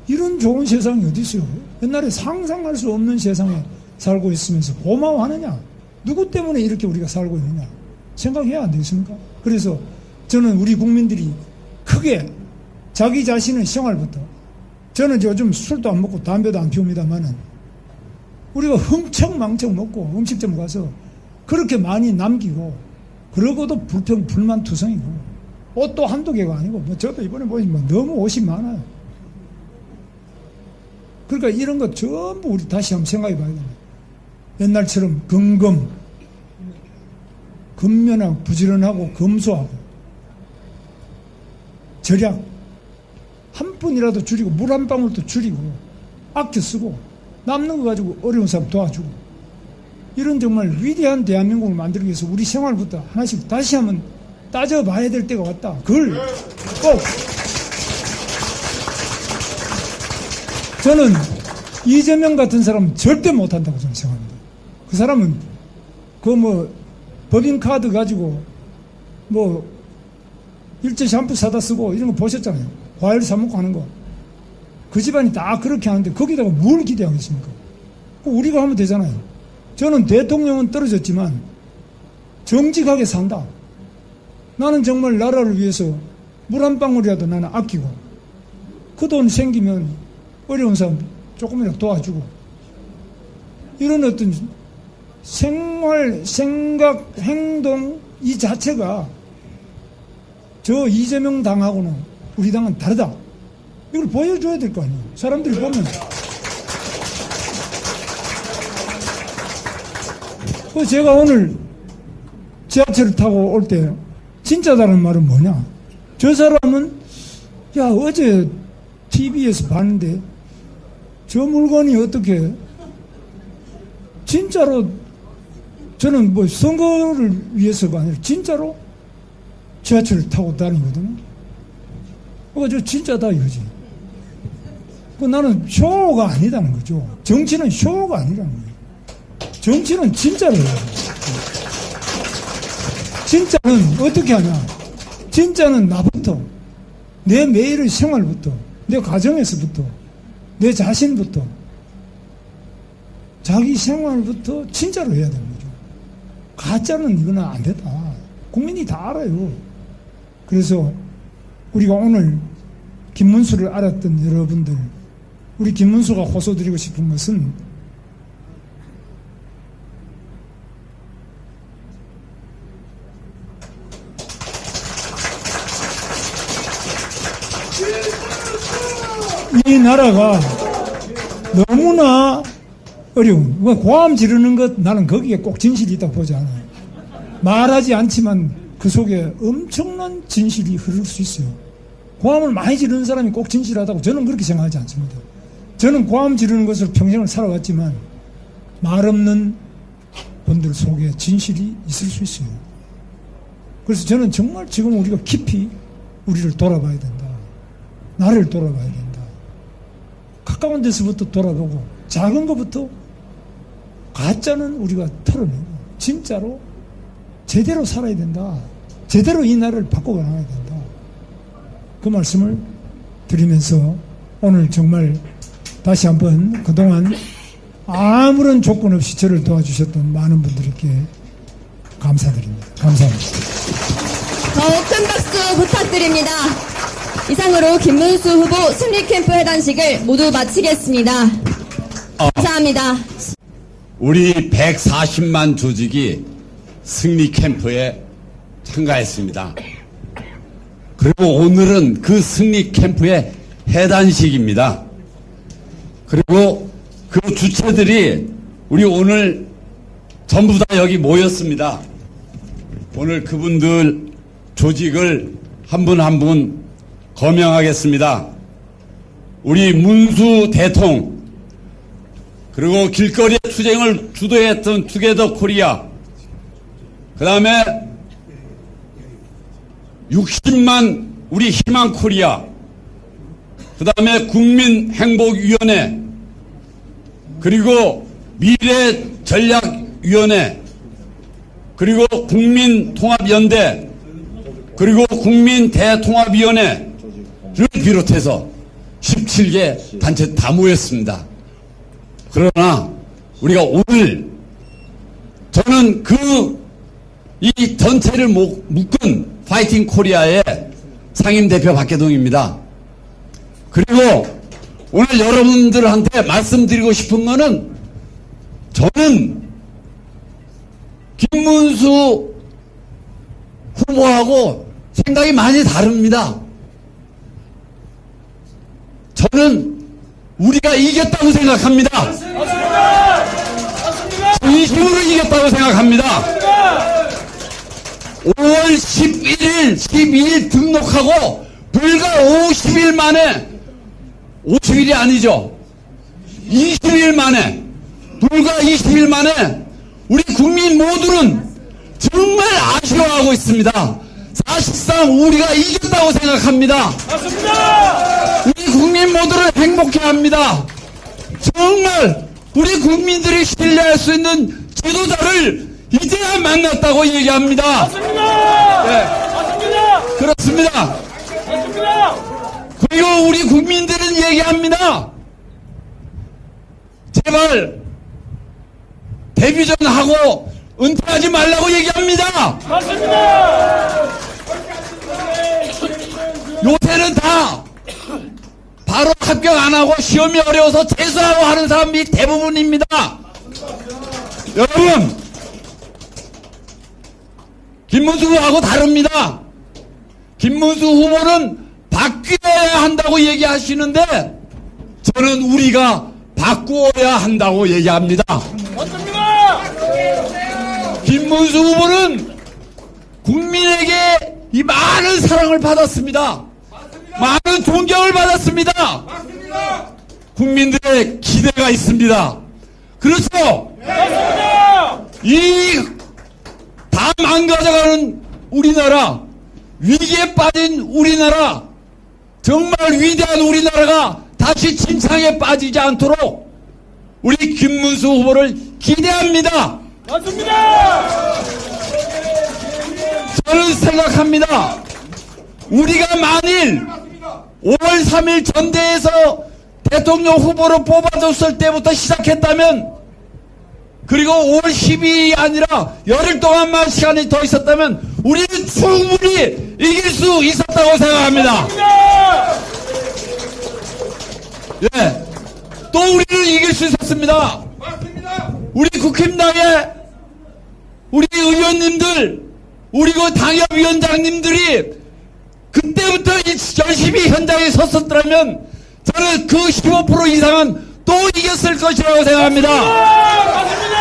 이런 좋은 세상이 어디 있어요? 옛날에 상상할 수 없는 세상에 살고 있으면서 고마워하느냐? 누구 때문에 이렇게 우리가 살고 있느냐? 생각해야 안 되겠습니까? 그래서 저는 우리 국민들이 크게 자기 자신의 생활부터 저는 요즘 술도 안 먹고 담배도 안 피웁니다만은 우리가 흥청망청 먹고 음식점 가서 그렇게 많이 남기고 그러고도 불만투성이고 옷도 한두 개가 아니고 뭐 저도 이번에 보시면 너무 옷이 많아요. 그러니까 이런 거 전부 우리 다시 한번 생각해 봐야 됩니다. 옛날처럼 근면하고 부지런하고 검소하고 절약 한 푼이라도 줄이고 물 한 방울도 줄이고 아껴 쓰고 남는 거 가지고 어려운 사람 도와주고 이런 정말 위대한 대한민국을 만들기 위해서 우리 생활부터 하나씩 다시 한번 따져봐야 될 때가 왔다. 그걸 꼭 저는 이재명 같은 사람은 절대 못한다고 저는 생각합니다. 그 사람은 법인카드 가지고 일제 샴푸 사다 쓰고 이런 거 보셨잖아요. 과일 사먹고 하는 거. 그 집안이 다 그렇게 하는데 거기다가 뭘 기대하겠습니까? 우리가 하면 되잖아요. 저는 대통령은 떨어졌지만 정직하게 산다. 나는 정말 나라를 위해서 물 한 방울이라도 나는 아끼고 그 돈 생기면 어려운 사람 조금이라도 도와주고 이런 어떤 생활, 생각, 행동 이 자체가 저 이재명 당하고는 우리 당은 다르다. 이걸 보여줘야 될 거 아니에요. 사람들이 보면. 제가 오늘 지하철을 타고 올 때 진짜다는 말은 뭐냐? 저 사람은 야 어제 TV에서 봤는데 저 물건이 어떻게 진짜로 저는 선거를 위해서가 아니라 진짜로 지하철을 타고 다니거든요. 저 진짜다 이거지. 나는 쇼가 아니다는 거죠. 정치는 쇼가 아니라는 거예요. 정치는 진짜로 해요. 진짜는 어떻게 하냐? 진짜는 나부터, 내 매일의 생활부터, 내 가정에서부터, 내 자신부터, 자기 생활부터 진짜로 해야 되는 거죠. 가짜는 이거는 안 된다. 국민이 다 알아요. 그래서 우리가 오늘 김문수를 알았던 여러분들, 우리 김문수가 호소드리고 싶은 것은 이 나라가 너무나 어려운, 고함 지르는 것 나는 거기에 꼭 진실이 있다고 보지 않아요. 말하지 않지만 그 속에 엄청난 진실이 흐를 수 있어요. 고함을 많이 지르는 사람이 꼭 진실하다고 저는 그렇게 생각하지 않습니다. 저는 고함 지르는 것을 평생을 살아왔지만 말 없는 분들 속에 진실이 있을 수 있어요. 그래서 저는 정말 지금 우리가 깊이 우리를 돌아봐야 된다. 나를 돌아봐야 된다. 가까운 데서부터 돌아보고 작은 것부터 가짜는 우리가 털어내고 진짜로 제대로 살아야 된다. 제대로 이 나라를 바꿔 나가야 된다. 그 말씀을 드리면서 오늘 정말 다시 한번 그동안 아무런 조건 없이 저를 도와주셨던 많은 분들께 감사드립니다. 감사합니다. 더욱 큰 박수 부탁드립니다. 이상으로 김문수 후보 승리캠프 해단식을 모두 마치겠습니다. 감사합니다. 우리 140만 조직이 승리 캠프에 참가했습니다. 그리고 오늘은 그 승리 캠프의 해단식입니다. 그리고 그 주체들이 우리 오늘 전부 다 여기 모였습니다. 오늘 그분들 조직을 한 분 한 분 거명하겠습니다. 우리 문수 대통, 그리고 길거리 투쟁을 주도했던 투게더 코리아, 그 다음에 60만 우리 희망 코리아, 그 다음에 국민행복위원회, 그리고 미래전략위원회, 그리고 국민통합연대, 그리고 국민대통합위원회를 비롯해서 17개 단체 다 모였습니다. 그러나 우리가 오늘 저는 이 전체를 묶은 파이팅 코리아의 상임대표 박계동입니다. 그리고 오늘 여러분들한테 말씀드리고 싶은 거는 저는 김문수 후보하고 생각이 많이 다릅니다. 저는 우리가 이겼다고 생각합니다. 진심으로 이겼다고 생각합니다. 5월 11일, 12일 등록하고 불과 50일 만에, 50일이 아니죠. 20일 만에, 불과 20일 만에 우리 국민 모두는 정말 아쉬워하고 있습니다. 사실상 우리가 이겼다고 생각합니다. 맞습니다. 우리 국민 모두를 행복해 합니다. 정말 우리 국민들이 신뢰할 수 있는 지도자를 이제야 만났다고 얘기합니다. 맞습니다. 네. 맞습니다. 그렇습니다. 맞습니다. 그리고 우리 국민들은 얘기합니다. 제발 데뷔전 하고 은퇴하지 말라고 얘기합니다. 맞습니다. 요새는 다 바로 합격 안 하고 시험이 어려워서 재수하고 하는 사람이 대부분입니다. 여러분, 김문수 후보하고 다릅니다. 김문수 후보는 바뀌어야 한다고 얘기하시는데 저는 우리가 바꾸어야 한다고 얘기합니다. 김문수 후보는 국민에게 이 많은 사랑을 받았습니다. 많은 존경을 받았습니다. 국민들의 기대가 있습니다. 그렇죠? 이 다 망가져가는 우리나라, 위기에 빠진 우리나라, 정말 위대한 우리나라가 다시 진창에 빠지지 않도록 우리 김문수 후보를 기대합니다. 맞습니다. 저는 생각합니다. 우리가 만일 5월 3일 전대에서 대통령 후보로 뽑아줬을 때부터 시작했다면, 그리고 5월 12일이 아니라 열흘 동안만 시간이 더 있었다면 우리는 충분히 이길 수 있었다고 생각합니다. 예, 또 우리는 이길 수 있었습니다. 우리 국힘당의 우리 의원님들, 우리 그 당협위원장님들이 그때부터 열심히 현장에 섰었더라면 저는 그 15% 이상은 또 이겼을 것이라고 생각합니다. 맞습니다.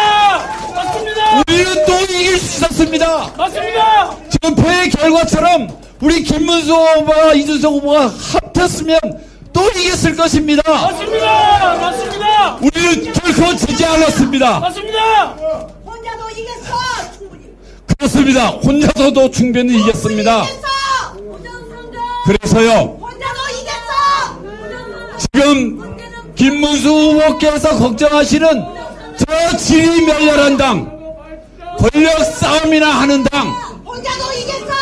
우리는 또 이길 수 있었습니다. 맞습니다. 지금 표의 결과처럼 우리 김문수 후보와 이준석 후보가 합쳤으면 또 이겼을 것입니다. 맞습니다. 맞습니다. 우리는 결코 지지 않았습니다. 맞습니다. 혼자도 이겼어. 충분히. 그렇습니다. 혼자서도 충분히 이겼습니다. 그래서요, 혼자도 이겼어. 지금 김문수 후보께서 걱정하시는 저 질이 멸렬한 당, 권력 싸움이나 하는 당, 혼자도 이겼어.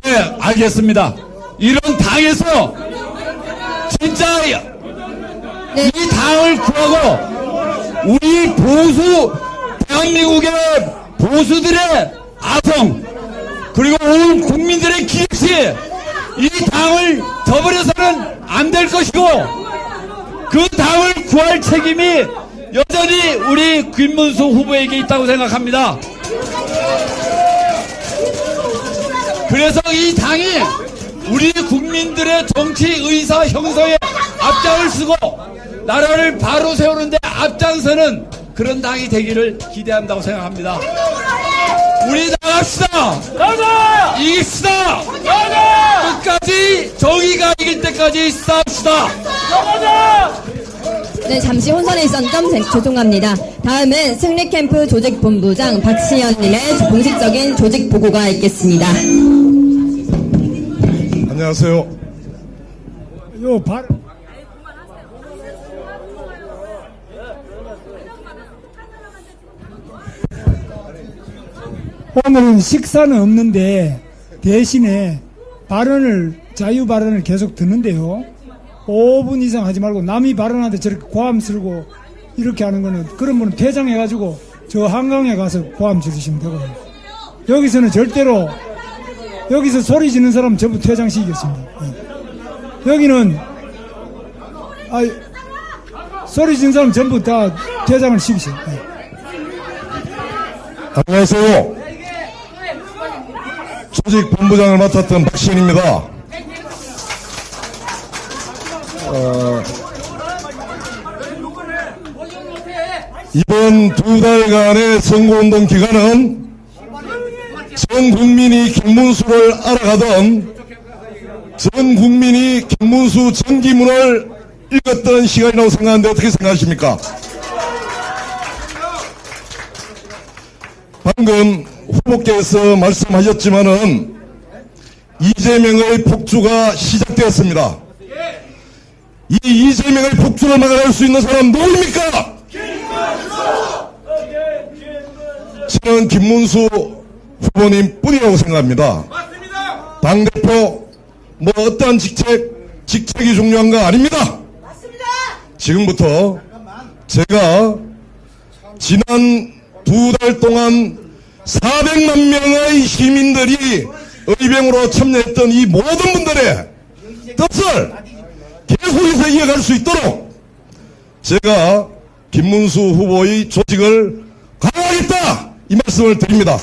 예, 알겠습니다. 이런 당에서 진짜 이 당을 구하고 우리 보수, 대한민국의 보수들의 아성, 그리고 온 국민들의 기획시, 이 당을 저버려서는 안 될 것이고, 그 당을 구할 책임이 여전히 우리 김문수 후보에게 있다고 생각합니다. 그래서 이 당이 우리 국민들의 정치 의사 형성에 앞장을 서고 나라를 바로 세우는데 앞장서는 그런 당이 되기를 기대한다고 생각합니다. 우리 나갑시다. 가자. 이깁시다. 가자. 끝까지 정의가 이길 때까지 싸웁시다. 가자. 네, 잠시 혼선에 있었던 점 죄송합니다. 다음은 승리캠프 조직본부장 박시연님의 공식적인 조직 보고가 있겠습니다. 안녕하세요. 요 발, 오늘은 식사는 없는데 대신에 자유 발언을 계속 듣는데요. 5분 이상 하지 말고 남이 발언하는데 저렇게 고함 쓸고 이렇게 하는 거는, 그런 분은 퇴장해가지고 저 한강에 가서 고함 지르시면 되거든요. 여기서는 절대로, 여기서 소리 지르는 사람 전부 퇴장시키겠습니다. 여기는 소리 지르는 사람 전부 다 퇴장을 시키세요. 안녕하세요. 조직 본부장을 맡았던 박시현입니다. 이번 2달간의 선거운동 기간은 전 국민이 김문수를 알아가던, 전 국민이 김문수 전기문을 읽었던 시간이라고 생각하는데 어떻게 생각하십니까? 방금 후보께서 말씀하셨지만은 이재명의 폭주가 시작되었습니다. 이 이재명의 폭주를 막아낼 수 있는 사람 누구입니까? 저는 김문수 후보님 뿐이라고 생각합니다. 당대표 뭐 어떠한 직책이 중요한 거 아닙니다. 지금부터 제가 지난 2달 동안 400만 명의 시민들이 의병으로 참여했던 이 모든 분들의 뜻을 계속해서 이어갈 수 있도록 제가 김문수 후보의 조직을 강화하겠다, 이 말씀을 드립니다.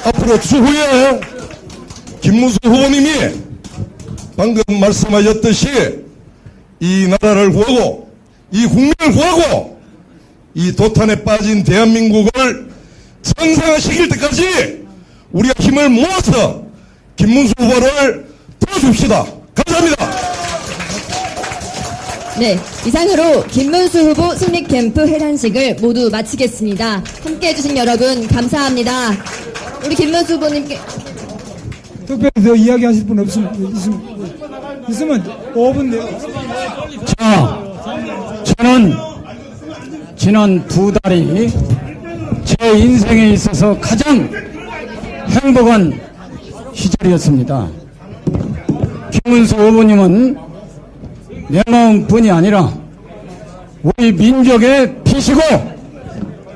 앞으로 추후에 김문수 후보님이 방금 말씀하셨듯이 이 나라를 구하고 이 국민을 구하고 이 도탄에 빠진 대한민국을 정상화시킬 때까지 우리가 힘을 모아서 김문수 후보를 도와줍시다. 감사합니다. 네, 이상으로 김문수 후보 승리캠프 회단식을 모두 마치겠습니다. 함께해 주신 여러분 감사합니다. 우리 김문수 후보님께 특별히 더 이야기하실 분 있으면 5분 내요. 자, 저는 지난 2달이 제 인생에 있어서 가장 행복한 시절이었습니다. 김문수 후보님은 내 마음뿐이 아니라 우리 민족의 빛이고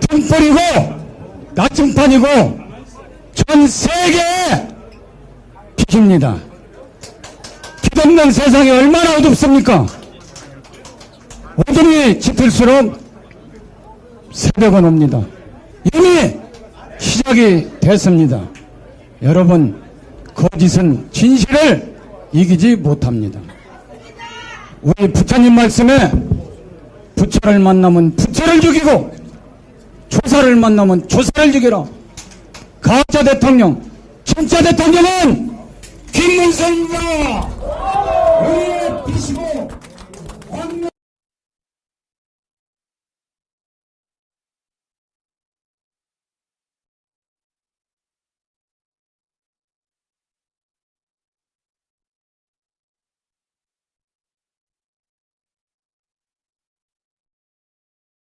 등불이고 나침반이고 전 세계의 빛입니다. 빛 없는 세상이 얼마나 어둡습니까? 어둠이 짙을수록 새벽은 옵니다. 이미 시작이 됐습니다. 여러분, 거짓은 진실을 이기지 못합니다. 우리 부처님 말씀에 부처를 만나면 부처를 죽이고 조사를 만나면 조사를 죽이라. 가짜 대통령, 진짜 대통령은 김문수입니다. 우리의 빛이고